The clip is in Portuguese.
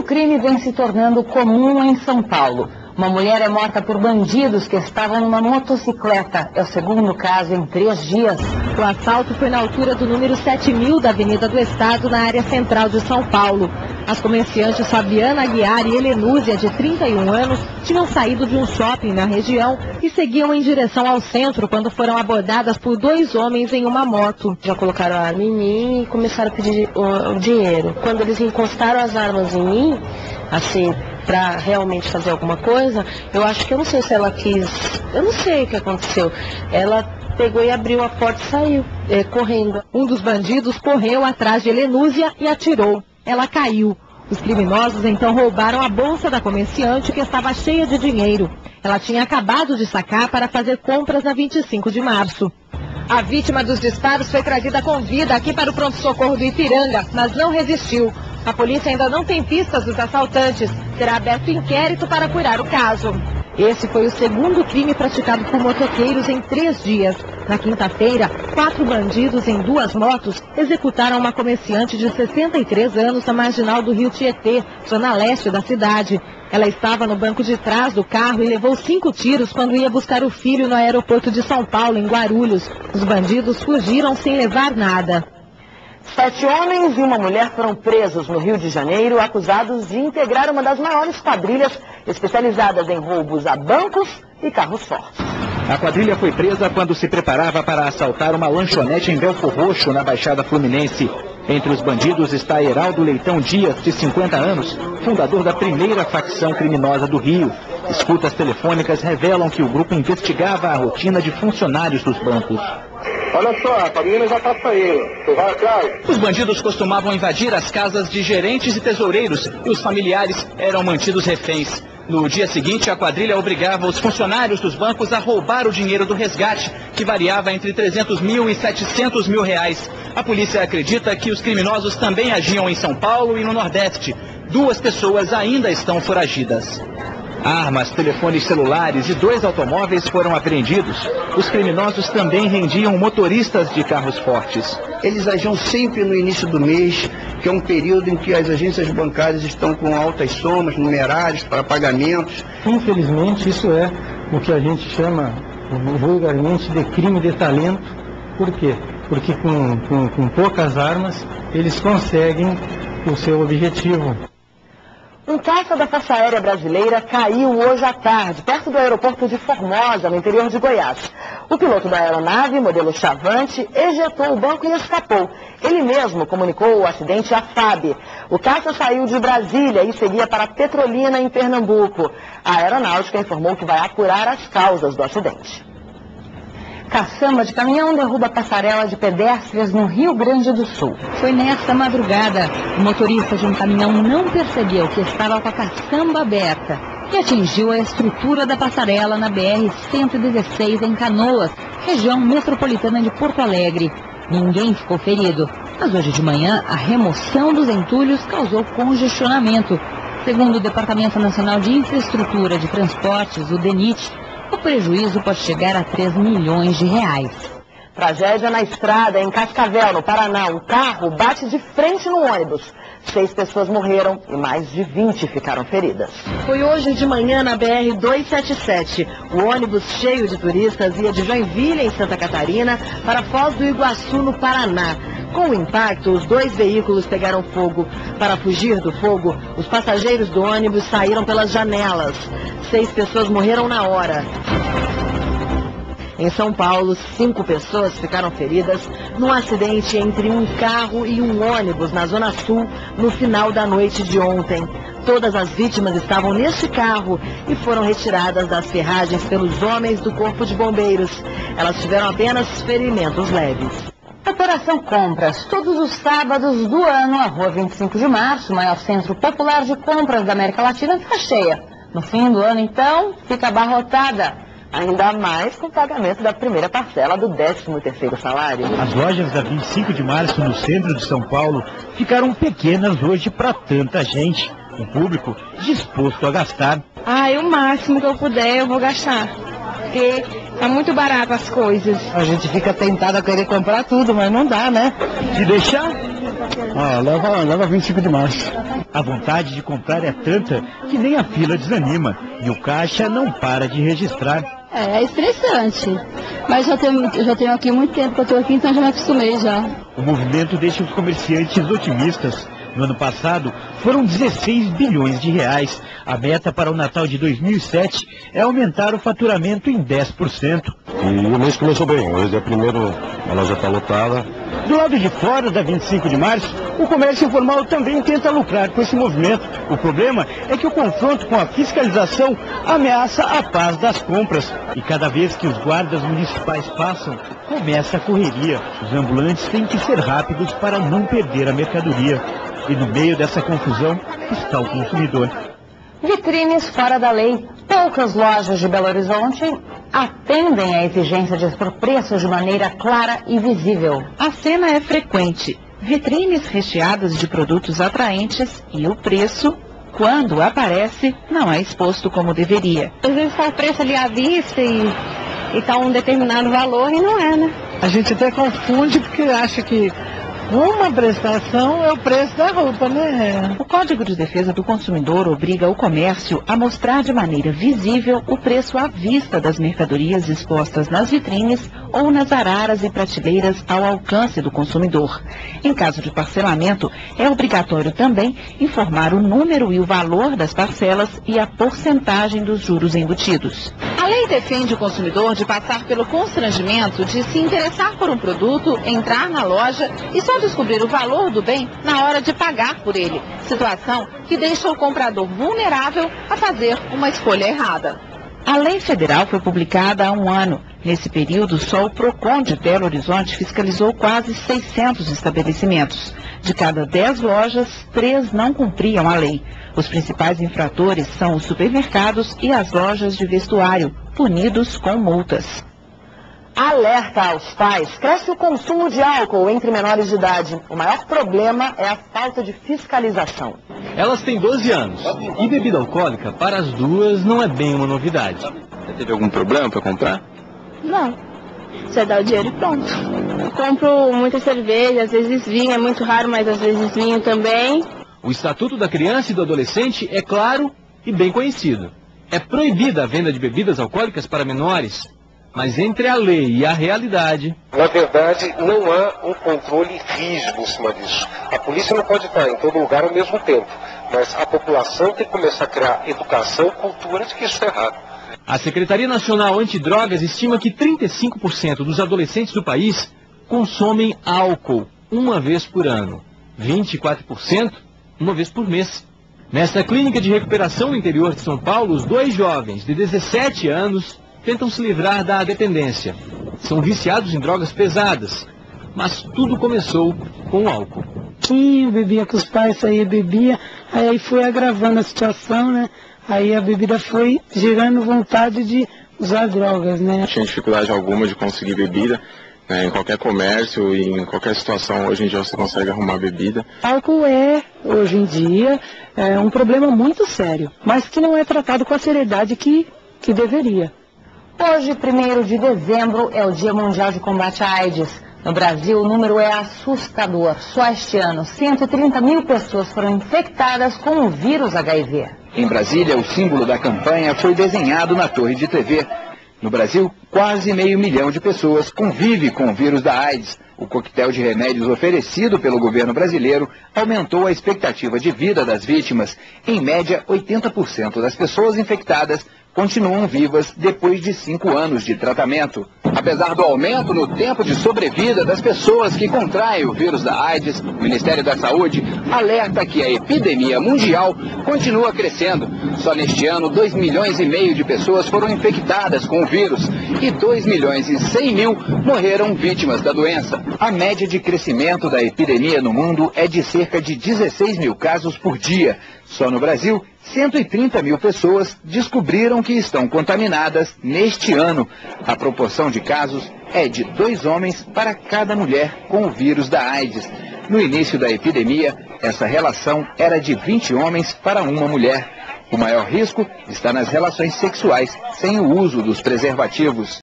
crime vem se tornando comum em São Paulo. Uma mulher é morta por bandidos que estavam numa motocicleta. É o segundo caso em 3 dias. O assalto foi na altura do número 7000 da Avenida do Estado, na área central de São Paulo. As comerciantes Fabiana Aguiar e Helenúzia, de 31 anos, tinham saído de um shopping na região e seguiam em direção ao centro quando foram abordadas por 2 homens em uma moto. Já colocaram a arma em mim e começaram a pedir o dinheiro. Quando eles encostaram as armas em mim, assim, para realmente fazer alguma coisa, eu acho que eu não sei se ela quis, eu não sei o que aconteceu. Ela pegou e abriu a porta e saiu, correndo. Um dos bandidos correu atrás de Helenúzia e atirou. Ela caiu. Os criminosos então roubaram a bolsa da comerciante, que estava cheia de dinheiro. Ela tinha acabado de sacar para fazer compras na 25 de março. A vítima dos disparos foi trazida com vida aqui para o pronto-socorro do Ipiranga, mas não resistiu. A polícia ainda não tem pistas dos assaltantes. Será aberto inquérito para apurar o caso. Esse foi o segundo crime praticado por motoqueiros em 3 dias. Na quinta-feira, 4 bandidos em 2 motos executaram uma comerciante de 63 anos na marginal do Rio Tietê, zona leste da cidade. Ela estava no banco de trás do carro e levou 5 tiros quando ia buscar o filho no aeroporto de São Paulo, em Guarulhos. Os bandidos fugiram sem levar nada. 7 homens e uma mulher foram presos no Rio de Janeiro, acusados de integrar uma das maiores quadrilhas especializadas em roubos a bancos e carros fortes. A quadrilha foi presa quando se preparava para assaltar uma lanchonete em Belfor Roxo, na Baixada Fluminense. Entre os bandidos está Heraldo Leitão Dias, de 50 anos, fundador da primeira facção criminosa do Rio. Escutas telefônicas revelam que o grupo investigava a rotina de funcionários dos bancos. Olha só, a menina já está saindo. Tu vai atrás? Os bandidos costumavam invadir as casas de gerentes e tesoureiros e os familiares eram mantidos reféns. No dia seguinte, a quadrilha obrigava os funcionários dos bancos a roubar o dinheiro do resgate, que variava entre 300 mil e 700 mil reais. A polícia acredita que os criminosos também agiam em São Paulo e no Nordeste. 2 pessoas ainda estão foragidas. Armas, telefones celulares e 2 automóveis foram apreendidos. Os criminosos também rendiam motoristas de carros fortes. Eles agiam sempre no início do mês, que é um período em que as agências bancárias estão com altas somas, numerários para pagamentos. Infelizmente, isso é o que a gente chama vulgarmente de crime de talento. Por quê? Porque com poucas armas, eles conseguem o seu objetivo. Um caça da Força Aérea Brasileira caiu hoje à tarde, perto do aeroporto de Formosa, no interior de Goiás. O piloto da aeronave, modelo Chavante, ejetou o banco e escapou. Ele mesmo comunicou o acidente à FAB. O caça saiu de Brasília e seguia para Petrolina, em Pernambuco. A aeronáutica informou que vai apurar as causas do acidente. Caçamba de caminhão derruba passarela de pedestres no Rio Grande do Sul. Foi nesta madrugada. O motorista de um caminhão não percebeu que estava com a caçamba aberta e atingiu a estrutura da passarela na BR-116 em Canoas, região metropolitana de Porto Alegre. Ninguém ficou ferido, mas hoje de manhã a remoção dos entulhos causou congestionamento. Segundo o Departamento Nacional de Infraestrutura de Transportes, o DENIT, o prejuízo pode chegar a 3 milhões de reais. Tragédia na estrada, em Cascavel, no Paraná. Um carro bate de frente no ônibus. 6 pessoas morreram e mais de 20 ficaram feridas. Foi hoje de manhã na BR-277. O ônibus cheio de turistas ia de Joinville, em Santa Catarina, para Foz do Iguaçu, no Paraná. Com o impacto, os 2 veículos pegaram fogo. Para fugir do fogo, os passageiros do ônibus saíram pelas janelas. 6 pessoas morreram na hora. Em São Paulo, 5 pessoas ficaram feridas num acidente entre um carro e um ônibus na Zona Sul, no final da noite de ontem. Todas as vítimas estavam neste carro e foram retiradas das ferragens pelos homens do Corpo de Bombeiros. Elas tiveram apenas ferimentos leves. Operação Compras. Todos os sábados do ano, a Rua 25 de Março, o maior centro popular de compras da América Latina, fica cheia. No fim do ano, então, fica abarrotada. Ainda mais com o pagamento da primeira parcela do 13º salário. As lojas da 25 de março no centro de São Paulo ficaram pequenas hoje para tanta gente. O público disposto a gastar. O máximo que eu puder eu vou gastar. Porque Tá muito barato as coisas. A gente fica tentado a querer comprar tudo, mas não dá, né? Se deixar, Leva 25 de março. a vontade de comprar é tanta que nem a fila desanima e o caixa não para de registrar. É estressante, mas já tenho aqui muito tempo que eu estou aqui, então já me acostumei já. O movimento deixa os comerciantes otimistas. No ano passado, foram 16 bilhões de reais. A meta para o Natal de 2007 é aumentar o faturamento em 10%. E o mês começou bem. Hoje é primeiro, ela já está lotada. Do lado de fora da 25 de março, o comércio informal também tenta lucrar com esse movimento. O problema é que o confronto com a fiscalização ameaça a paz das compras. E cada vez que os guardas municipais passam, começa a correria. Os ambulantes têm que ser rápidos para não perder a mercadoria. E no meio dessa confusão está o consumidor. Vitrines fora da lei. Poucas lojas de Belo Horizonte atendem à exigência de expor preços de maneira clara e visível. A cena é frequente. Vitrines recheadas de produtos atraentes e o preço, quando aparece, não é exposto como deveria. Às vezes está o preço ali à vista e está um determinado valor e não é, né? A gente até confunde porque acha que uma prestação é o preço da roupa, né? O Código de Defesa do Consumidor obriga o comércio a mostrar de maneira visível o preço à vista das mercadorias expostas nas vitrines ou nas araras e prateleiras ao alcance do consumidor. Em caso de parcelamento, é obrigatório também informar o número e o valor das parcelas e a porcentagem dos juros embutidos. A lei defende o consumidor de passar pelo constrangimento de se interessar por um produto, entrar na loja e só descobrir o valor do bem na hora de pagar por ele, situação que deixa o comprador vulnerável a fazer uma escolha errada. A lei federal foi publicada há um ano. Nesse período, só o PROCON de Belo Horizonte fiscalizou quase 600 estabelecimentos. De cada 10 lojas, 3 não cumpriam a lei. Os principais infratores são os supermercados e as lojas de vestuário, punidos com multas. Alerta aos pais, cresce o consumo de álcool entre menores de idade. O maior problema é a falta de fiscalização. Elas têm 12 anos e bebida alcoólica para as duas não é bem uma novidade. Você teve algum problema para comprar? Não. Você dá o dinheiro e pronto. Eu compro muita cerveja, às vezes vinho, é muito raro, mas às vezes vinho também. O Estatuto da Criança e do Adolescente é claro e bem conhecido. É proibida a venda de bebidas alcoólicas para menores. Mas entre a lei e a realidade... Na verdade, não há um controle rígido em cima disso. A polícia não pode estar em todo lugar ao mesmo tempo. Mas a população tem que começar a criar educação e cultura de que isso é errado. A Secretaria Nacional Antidrogas estima que 35% dos adolescentes do país consomem álcool uma vez por ano. 24% uma vez por mês. Nesta clínica de recuperação no interior de São Paulo, os 2 jovens de 17 anos... tentam se livrar da dependência. São viciados em drogas pesadas, mas tudo começou com o álcool. Eu bebia com os pais, saía bebia, aí foi agravando a situação, né? Aí a bebida foi gerando vontade de usar drogas, né? Não tinha dificuldade alguma de conseguir bebida, né? Em qualquer comércio e em qualquer situação, hoje em dia você consegue arrumar bebida. Álcool hoje em dia, um problema muito sério, mas que não é tratado com a seriedade que deveria. Hoje, 1º de dezembro, é o Dia Mundial de Combate à AIDS. No Brasil, o número é assustador. Só este ano, 130 mil pessoas foram infectadas com o vírus HIV. Em Brasília, o símbolo da campanha foi desenhado na torre de TV. No Brasil, quase 500 mil de pessoas convivem com o vírus da AIDS. O coquetel de remédios oferecido pelo governo brasileiro aumentou a expectativa de vida das vítimas. Em média, 80% das pessoas infectadas continuam vivas depois de 5 anos de tratamento. Apesar do aumento no tempo de sobrevida das pessoas que contraem o vírus da AIDS, o Ministério da Saúde alerta que a epidemia mundial continua crescendo. Só neste ano, 2,5 milhões de pessoas foram infectadas com o vírus e 2,1 milhões morreram vítimas da doença. A média de crescimento da epidemia no mundo é de cerca de 16 mil casos por dia. Só no Brasil, 130 mil pessoas descobriram que estão contaminadas neste ano. A proporção de casos é de 2 homens para cada mulher com o vírus da AIDS. No início da epidemia, essa relação era de 20 homens para 1 mulher. O maior risco está nas relações sexuais sem o uso dos preservativos.